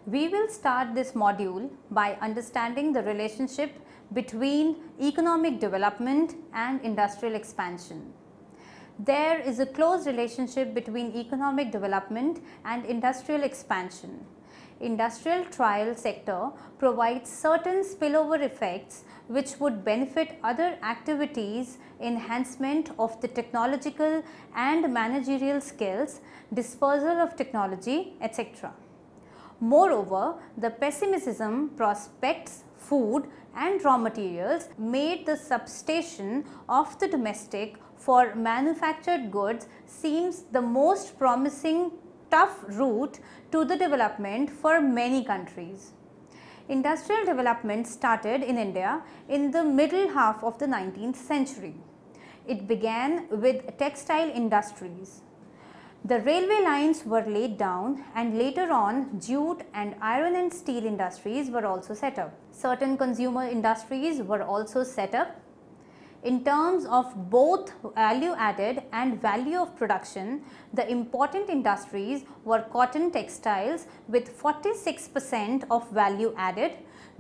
We will start this module by understanding the relationship between economic development and industrial expansion. There is a close relationship between economic development and industrial expansion. Industrial trial sector provides certain spillover effects which would benefit other activities, enhancement of the technological and managerial skills, dispersal of technology, etc. Moreover, the pessimism prospects food and raw materials made the substitution of the domestic for manufactured goods seems the most promising tough route to the development for many countries. Industrial development started in India in the middle half of the 19th century. It began with textile industries. The railway lines were laid down and later on jute and iron and steel industries were also set up. Certain consumer industries were also set up. In terms of both value added and value of production, the important industries were cotton textiles with 46% of value added,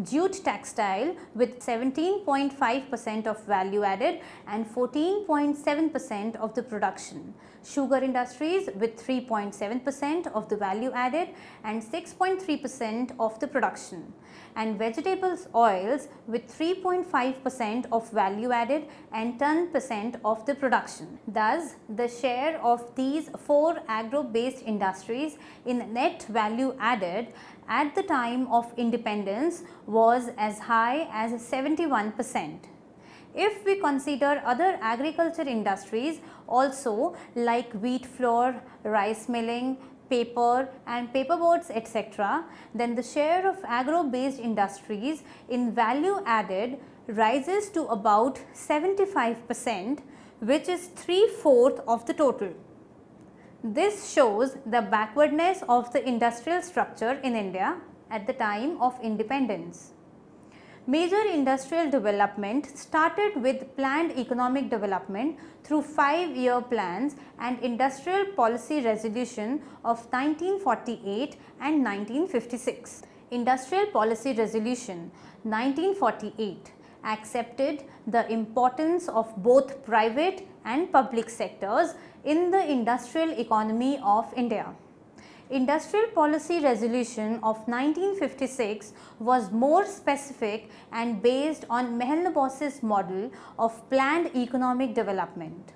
jute textile with 17.5% of value added and 14.7% of the production, sugar industries with 3.7% of the value added and 6.3% of the production, and vegetables oils with 3.5% of value added and 10% of the production. Thus, the share of these four agro-based industries in net value added at the time of independence was as high as 71%. If we consider other agriculture industries also like wheat flour, rice milling, paper and paperboards etc., then the share of agro-based industries in value added rises to about 75%, which is 3/4 of the total. This shows the backwardness of the industrial structure in India at the time of independence. Major industrial development started with planned economic development through 5-year plans and industrial policy resolution of 1948 and 1956. Industrial policy resolution 1948 accepted the importance of both private and public sectors in the industrial economy of India. Industrial Policy Resolution of 1956 was more specific and based on Mahalanobis's model of planned economic development.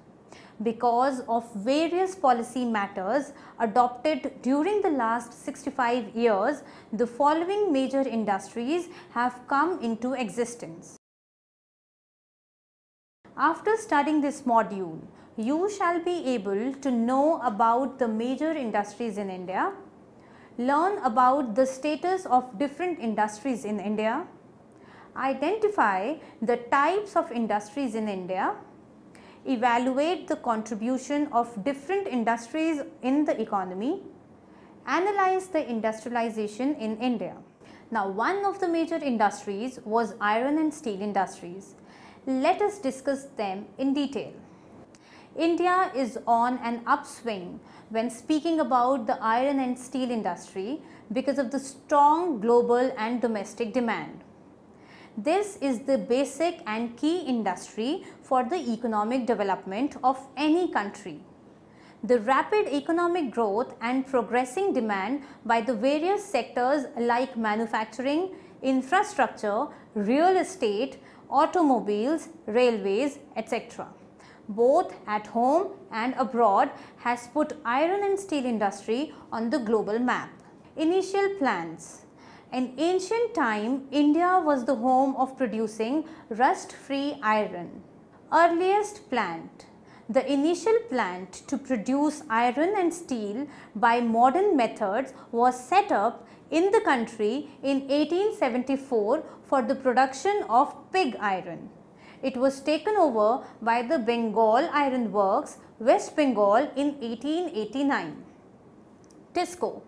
Because of various policy matters adopted during the last 65 years, the following major industries have come into existence. After studying this module, you shall be able to know about the major industries in India, learn about the status of different industries in India, identify the types of industries in India, evaluate the contribution of different industries in the economy, analyze the industrialization in India. Now, one of the major industries was iron and steel industries. Let us discuss them in detail. India is on an upswing when speaking about the iron and steel industry because of the strong global and domestic demand. This is the basic and key industry for the economic development of any country. The rapid economic growth and progressing demand by the various sectors like manufacturing, infrastructure, real estate, automobiles, railways, etc., both at home and abroad, has put iron and steel industry on the global map. Initial plans. In ancient time, India was the home of producing rust-free iron. Earliest plant. The initial plant to produce iron and steel by modern methods was set up in the country in 1874 for the production of pig iron. It was taken over by the Bengal Iron Works, West Bengal in 1889. TISCO.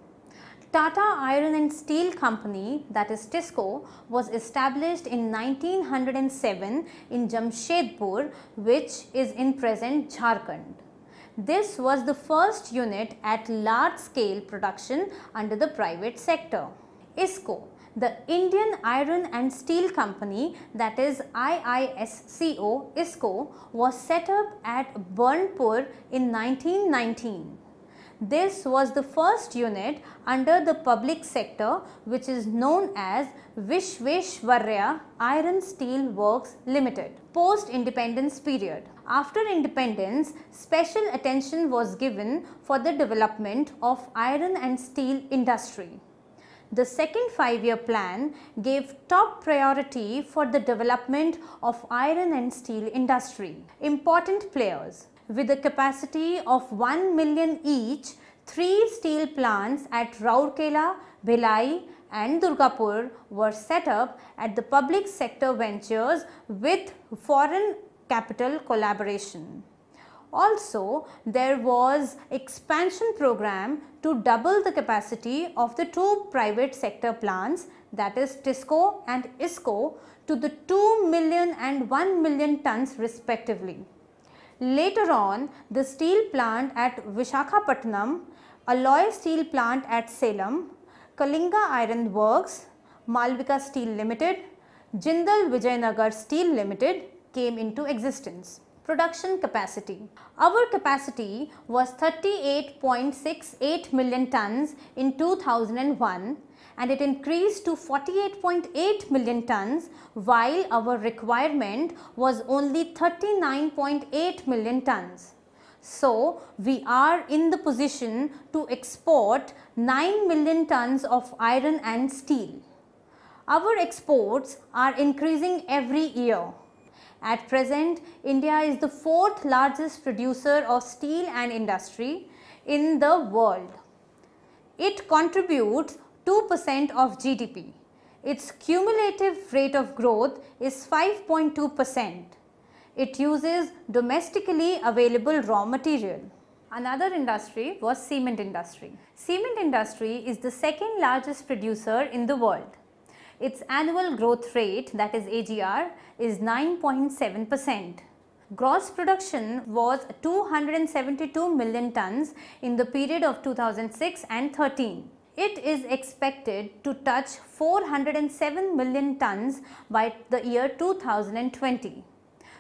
Tata Iron and Steel Company, that is TISCO, was established in 1907 in Jamshedpur, which is in present Jharkhand. This was the first unit at large scale production under the private sector. ISCO, the Indian Iron and Steel Company, that is IISCO, ISCO, was set up at Burnpur in 1919. This was the first unit under the public sector which is known as Vishveshwarya Iron Steel Works Limited. Post-independence period. After independence, special attention was given for the development of iron and steel industry. The second 5-year plan gave top priority for the development of iron and steel industry. Important players. With a capacity of 1 million each, 3 steel plants at Rourkela, Bhilai and Durgapur were set up at the public sector ventures with foreign capital collaboration. Also, there was expansion program to double the capacity of the 2 private sector plants, that is TISCO and ISCO, to the 2 million and 1 million tons respectively. Later on, the steel plant at Visakhapatnam, alloy steel plant at Salem, Kalinga Iron Works, Malvika Steel Limited, Jindal Vijayanagar Steel Limited came into existence. Production capacity. Our capacity was 38.68 million tons in 2001 and it increased to 48.8 million tons while our requirement was only 39.8 million tons. So, we are in the position to export 9 million tons of iron and steel. Our exports are increasing every year. At present, India is the 4th largest producer of steel and industry in the world. It contributes 2% of GDP. Its cumulative rate of growth is 5.2%. It uses domestically available raw material. Another industry was cement industry. Cement industry is the 2nd largest producer in the world. Its annual growth rate, that is AGR, is 9.7%. Gross production was 272 million tons in the period of 2006 and 13. It is expected to touch 407 million tons by the year 2020.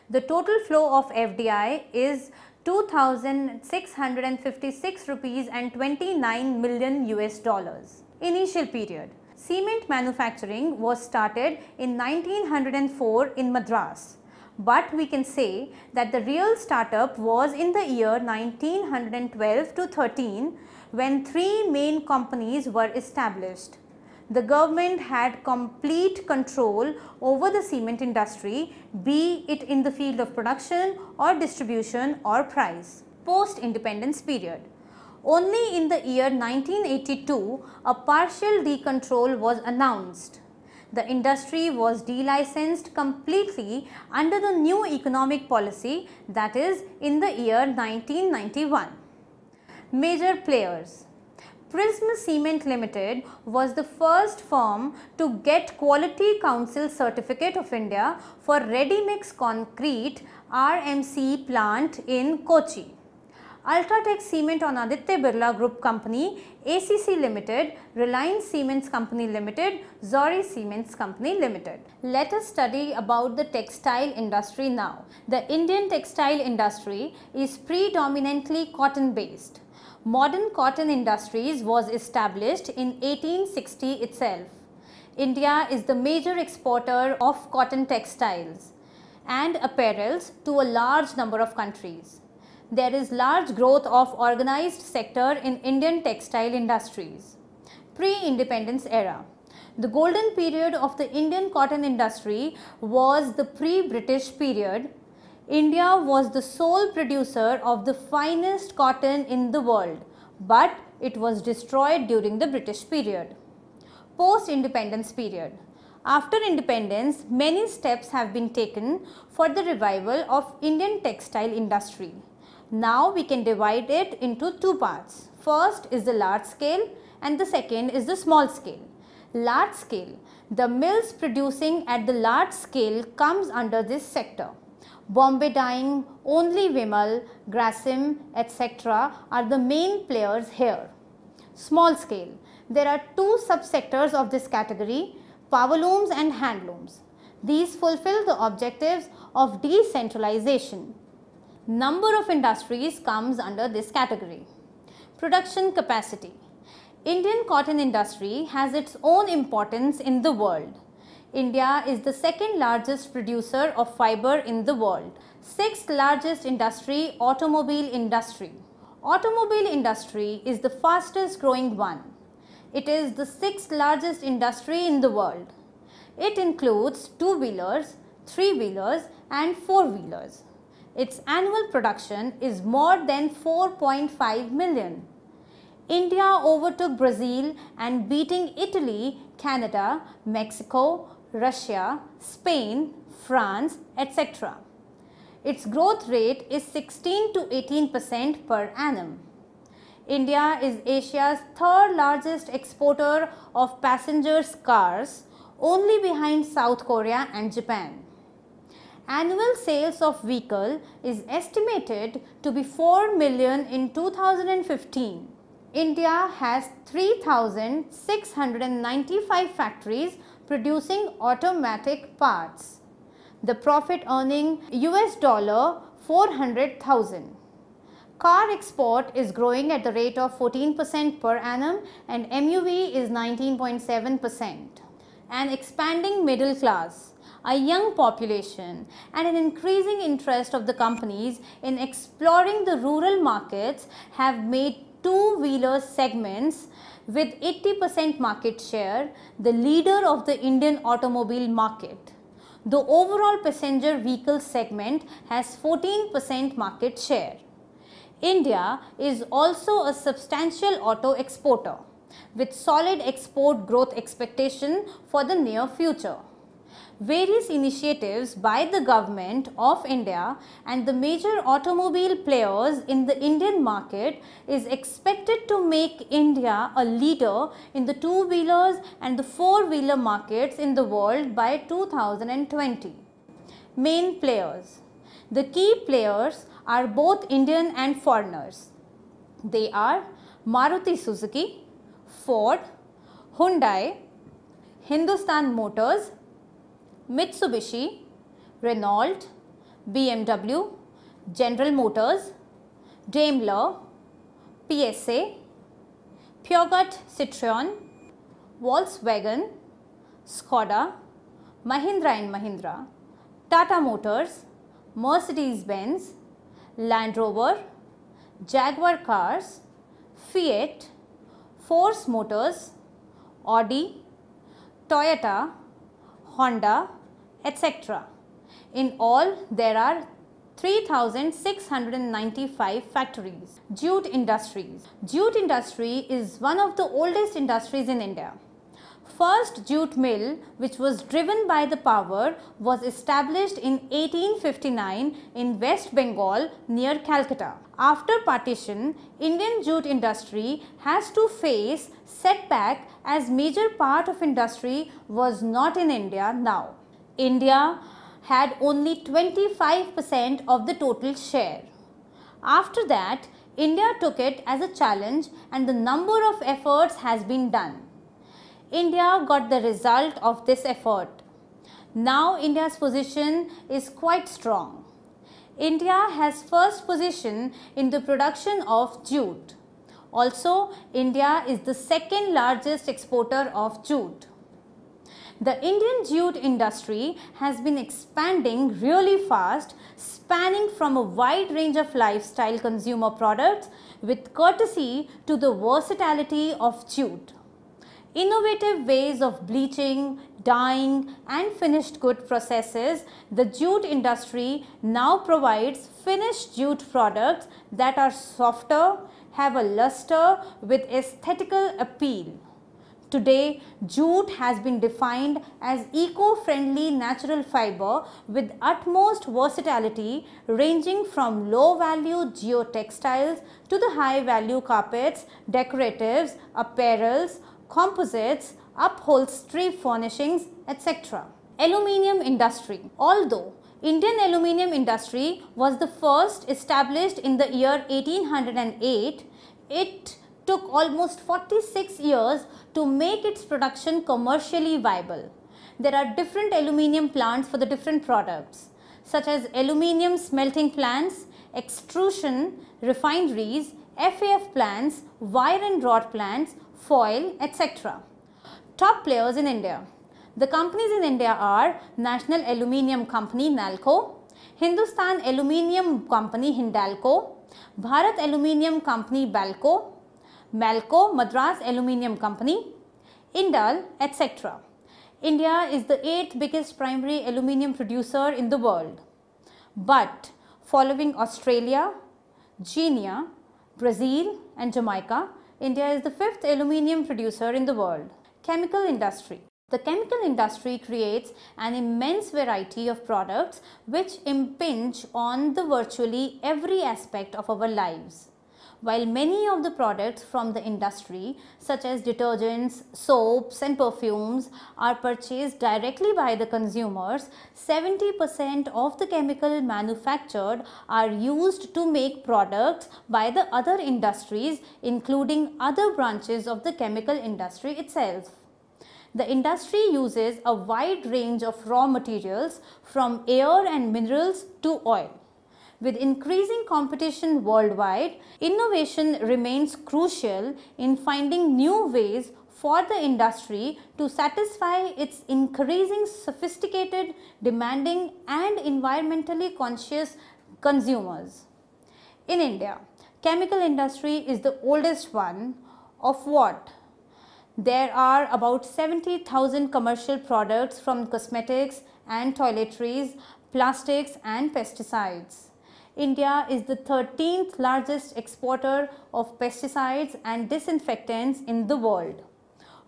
The total flow of FDI is 2,656 rupees and 29 million US dollars. Initial period. Cement manufacturing was started in 1904 in Madras, but we can say that the real startup was in the year 1912 to 13 when 3 main companies were established. The government had complete control over the cement industry, be it in the field of production or distribution or price. Post-independence period. Only in the year 1982, a partial decontrol was announced. The industry was delicensed completely under the new economic policy, that is in the year 1991. Major players. Prism Cement Limited was the first firm to get Quality Council Certificate of India for Ready Mix Concrete RMC plant in Kochi. Ultratech Cement on Aditya Birla Group Company, ACC Limited, Reliance Cements Company Limited, Zori Cements Company Limited. Let us study about the textile industry now. The Indian textile industry is predominantly cotton based. Modern cotton industries was established in 1860 itself. India is the major exporter of cotton textiles and apparels to a large number of countries. There is large growth of organized sector in Indian textile industries. Pre-independence era. The golden period of the Indian cotton industry was the pre-British period. India was the sole producer of the finest cotton in the world, but it was destroyed during the British period. Post-independence period. After independence, many steps have been taken for the revival of Indian textile industry. Now we can divide it into 2 parts. First is the large scale and the second is the small scale. Large scale. The mills producing at the large scale comes under this sector. Bombay Dyeing, Only Vimal, Grasim, etc. are the main players here. Small scale. There are two subsectors of this category, powerlooms and handlooms. These fulfill the objectives of decentralization. Number of industries comes under this category. Production capacity. Indian cotton industry has its own importance in the world. India is the second largest producer of fiber in the world. Sixth largest industry, automobile industry. Automobile industry is the fastest growing one. It is the sixth largest industry in the world. It includes two-wheelers, three-wheelers and four-wheelers. Its annual production is more than 4.5 million. India overtook Brazil and beating Italy, Canada, Mexico, Russia, Spain, France, etc. Its growth rate is 16 to 18% per annum. India is Asia's third largest exporter of passenger cars, only behind South Korea and Japan. Annual sales of vehicle is estimated to be 4 million in 2015. India has 3,695 factories producing automatic parts. The profit earning $400,000. Car export is growing at the rate of 14% per annum and MUV is 19.7%. An expanding middle class, a young population and an increasing interest of the companies in exploring the rural markets have made two-wheeler segments with 80% market share the leader of the Indian automobile market. The overall passenger vehicle segment has 14% market share. India is also a substantial auto exporter with solid export growth expectation for the near future. Various initiatives by the government of India and the major automobile players in the Indian market is expected to make India a leader in the two-wheelers and the four-wheeler markets in the world by 2020. Main players. The key players are both Indian and foreigners. They are Maruti Suzuki, Ford, Hyundai, Hindustan Motors, Mitsubishi, Renault, BMW, General Motors, Daimler, PSA, Peugeot Citroën, Volkswagen, Skoda, Mahindra & Mahindra, Tata Motors, Mercedes-Benz, Land Rover, Jaguar Cars, Fiat, Force Motors, Audi, Toyota, Honda, etc. In all, there are 3,695 factories. Jute industries. Jute industry is one of the oldest industries in India. First jute mill, which was driven by the power, was established in 1859 in West Bengal near Calcutta. After partition, Indian jute industry has to face setback as major part of industry was not in India now. India had only 25% of the total share. After that, India took it as a challenge and the number of efforts has been done. India got the result of this effort. Now India's position is quite strong. India has first position in the production of jute. Also, India is the second largest exporter of jute. The Indian jute industry has been expanding really fast, spanning from a wide range of lifestyle consumer products with courtesy to the versatility of jute. Innovative ways of bleaching, dyeing and finished good processes, the jute industry now provides finished jute products that are softer, have a luster with aesthetical appeal. Today, jute has been defined as eco-friendly natural fiber with utmost versatility ranging from low-value geotextiles to the high-value carpets, decoratives, apparels, composites, upholstery furnishings, etc. Aluminium industry. Although Indian aluminium industry was the first established in the year 1808, it took almost 46 years to make its production commercially viable. There are different aluminium plants for the different products, such as aluminium smelting plants, extrusion, refineries, FAF plants, wire and rod plants, foil, etc. Top players in India. The companies in India are National Aluminium Company NALCO, Hindustan Aluminium Company Hindalco, Bharat Aluminium Company BALCO, Malco Madras Aluminium Company, Indal, etc. India is the 8th biggest primary aluminium producer in the world. But following Australia, Guinea, Brazil and Jamaica, India is the 5th aluminium producer in the world. Chemical industry. The chemical industry creates an immense variety of products which impinge on the virtually every aspect of our lives. While many of the products from the industry, such as detergents, soaps and perfumes, are purchased directly by the consumers, 70% of the chemical manufactured are used to make products by the other industries, including other branches of the chemical industry itself. The industry uses a wide range of raw materials from air and minerals to oil. With increasing competition worldwide, innovation remains crucial in finding new ways for the industry to satisfy its increasing sophisticated, demanding and environmentally conscious consumers. In India, chemical industry is the oldest one of what? There are about 70,000 commercial products from cosmetics and toiletries, plastics and pesticides. India is the 13th largest exporter of pesticides and disinfectants in the world.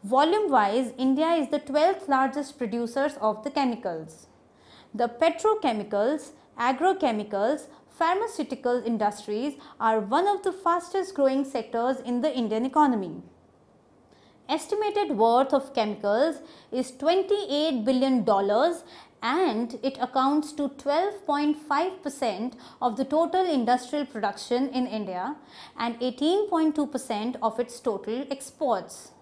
Volume wise, India is the 12th largest producers of the chemicals. The petrochemicals, agrochemicals, pharmaceutical industries are one of the fastest growing sectors in the Indian economy. Estimated worth of chemicals is $28 billion and it accounts to 12.5% of the total industrial production in India and 18.2% of its total exports.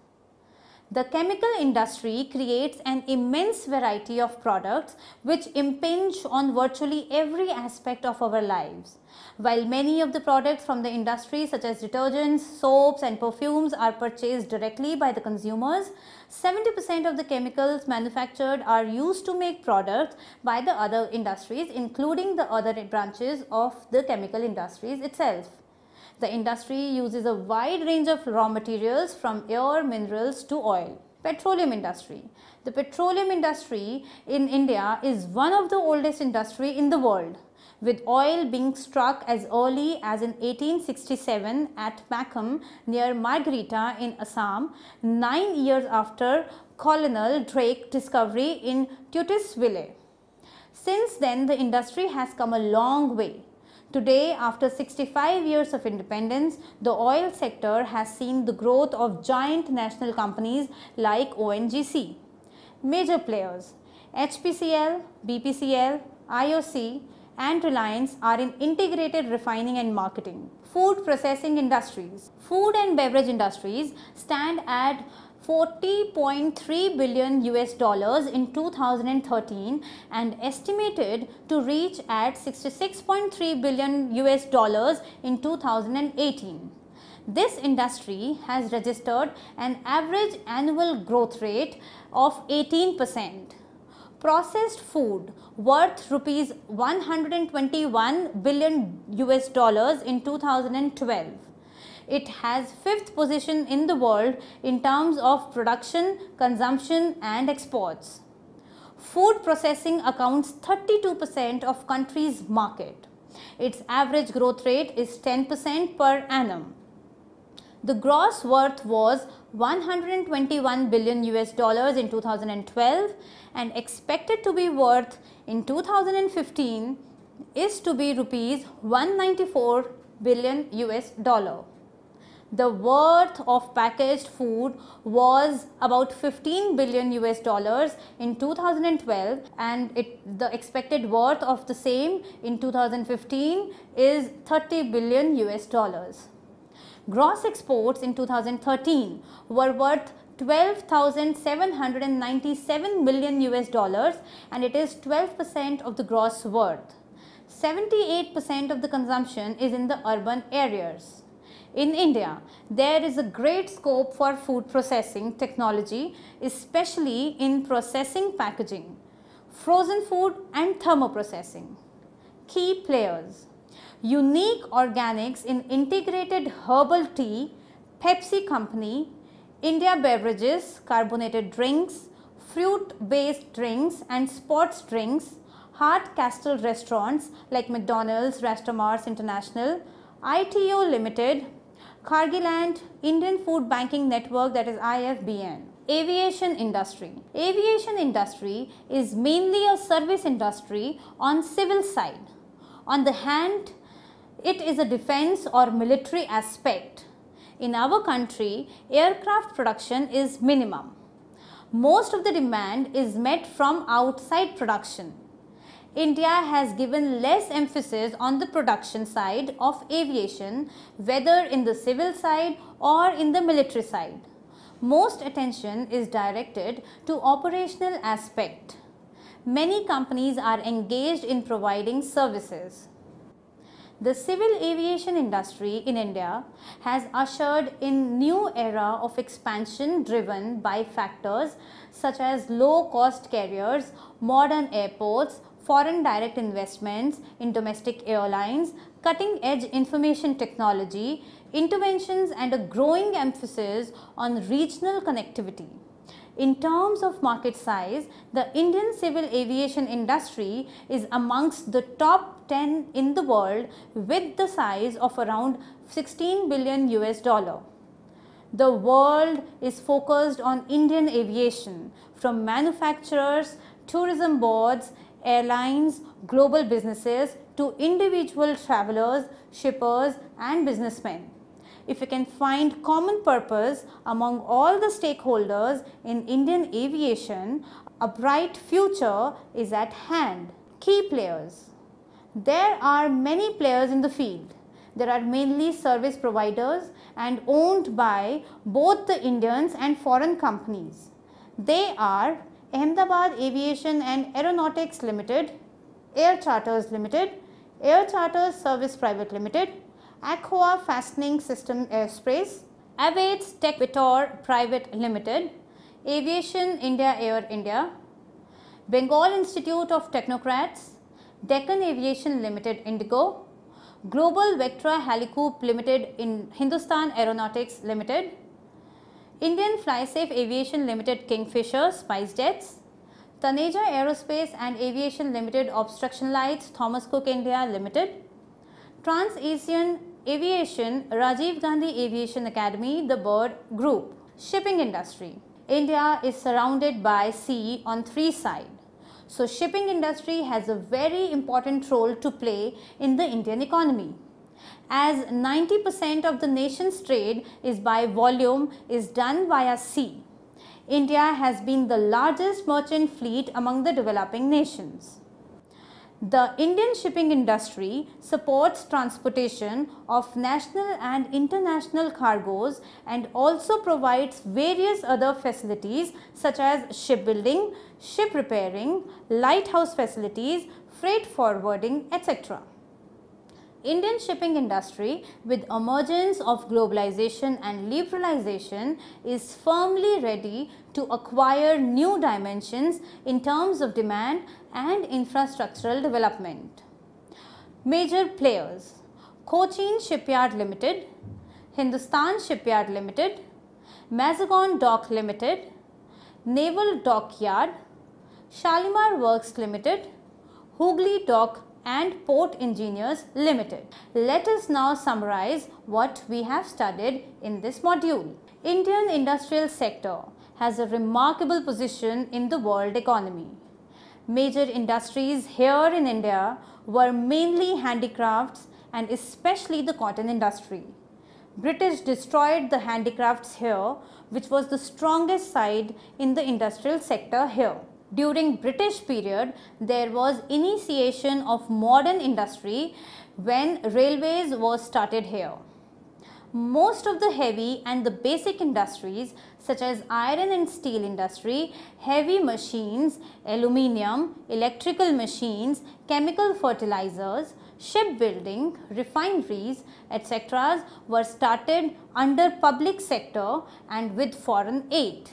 The chemical industry creates an immense variety of products which impinge on virtually every aspect of our lives. While many of the products from the industry such as detergents, soaps and perfumes are purchased directly by the consumers, 70% of the chemicals manufactured are used to make products by the other industries, including the other branches of the chemical industries itself. The industry uses a wide range of raw materials from air, minerals to oil. Petroleum industry. The petroleum industry in India is one of the oldest industry in the world, with oil being struck as early as in 1867 at Makam near Margarita in Assam, 9 years after Colonel Drake's discovery in Tutisville. Since then, the industry has come a long way. Today, after 65 years of independence, the oil sector has seen the growth of giant national companies like ONGC. Major players HPCL, BPCL, IOC and Reliance are in integrated refining and marketing. Food processing industries. Food and beverage industries stand at $40.3 billion in 2013 and estimated to reach at $66.3 billion in 2018. This industry has registered an average annual growth rate of 18%. Processed food worth rupees 121 billion in 2012. It has 5th position in the world in terms of production, consumption and exports. Food processing accounts 32% of country's market. Its average growth rate is 10% per annum. The gross worth was $121 billion in 2012 and expected to be worth in 2015 is to be rupees 194 billion The worth of packaged food was about $15 billion in 2012 and the expected worth of the same in 2015 is $30 billion. Gross exports in 2013 were worth 12,797 million US dollars, and it is 12% of the gross worth. 78% of the consumption is in the urban areas. In India, there is a great scope for food processing technology, especially in processing packaging, frozen food and thermoprocessing. Key players: Unique Organics in integrated herbal tea, Pepsi Company, India Beverages, carbonated drinks, fruit-based drinks and sports drinks, Hardcastle restaurants like McDonald's, Rastamars International, ITO Limited, Cargiland, Indian Food Banking Network, that is IFBN. Aviation industry. Aviation industry is mainly a service industry on civil side. On the hand, it is a defense or military aspect. In our country, aircraft production is minimum. Most of the demand is met from outside production. India has given less emphasis on the production side of aviation, whether in the civil side or in the military side. Most attention is directed to operational aspect. Many companies are engaged in providing services. The civil aviation industry in India has ushered in new era of expansion driven by factors such as low cost carriers, modern airports, foreign direct investments in domestic airlines, cutting edge information technology, interventions and a growing emphasis on regional connectivity. In terms of market size, the Indian civil aviation industry is amongst the top 10 in the world with the size of around 16 billion US dollar. The world is focused on Indian aviation, from manufacturers, tourism boards, airlines, global businesses to individual travelers, shippers and businessmen. If we can find common purpose among all the stakeholders in Indian aviation, a bright future is at hand. Key players. There are many players in the field. There are mainly service providers and owned by both the Indians and foreign companies. They are Ahmedabad Aviation and Aeronautics Limited, Air Charters Limited, Air Charters Service Private Limited, Aqua Fastening System Airspace, Aviates Tech Vitor Private Limited, Aviation India Air India, Bengal Institute of Technocrats, Deccan Aviation Limited Indigo, Global Vectra Helicoop Limited in Hindustan Aeronautics Limited, Indian Flysafe Aviation Limited Kingfisher SpiceJets, Taneja Aerospace and Aviation Limited Obstruction Lights Thomas Cook India Limited, Trans-Asian Aviation Rajiv Gandhi Aviation Academy, the Bird Group. Shipping industry. India is surrounded by sea on three sides. So shipping industry has a very important role to play in the Indian economy. As 90% of the nation's trade is by volume is done via sea. India has been the largest merchant fleet among the developing nations. The Indian shipping industry supports transportation of national and international cargoes and also provides various other facilities such as shipbuilding, ship repairing, lighthouse facilities, freight forwarding, etc. Indian shipping industry, with emergence of globalization and liberalization, is firmly ready to acquire new dimensions in terms of demand and infrastructural development. Major players: Cochin Shipyard Limited, Hindustan Shipyard Limited, Mazagon Dock Limited, Naval Dockyard, Shalimar Works Limited, Hooghly Dock and Port Engineers Limited. Let us now summarize what we have studied in this module. Indian industrial sector has a remarkable position in the world economy. Major industries here in India were mainly handicrafts and especially the cotton industry. British destroyed the handicrafts here, which was the strongest side in the industrial sector here. During British period, there was initiation of modern industry when railways was started here. most of the heavy and the basic industries such as iron and steel industry, heavy machines, aluminium, electrical machines, chemical fertilizers, shipbuilding, refineries, etc. were started under public sector and with foreign aid.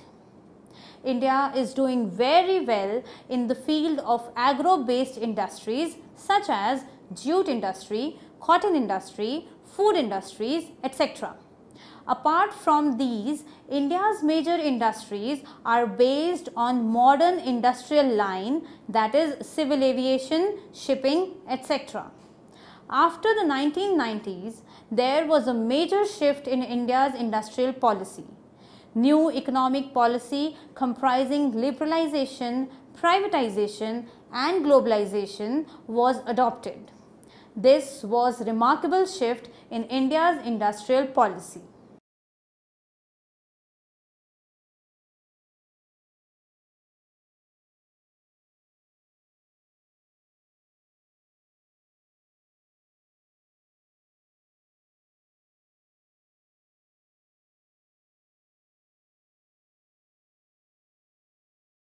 India is doing very well in the field of agro-based industries such as jute industry, cotton industry, food industries, etc. Apart from these, India's major industries are based on modern industrial line, that is civil aviation, shipping, etc. After the 1990s, there was a major shift in India's industrial policy. New economic policy comprising liberalization, privatization and globalization was adopted. This was a remarkable shift in India's industrial policy.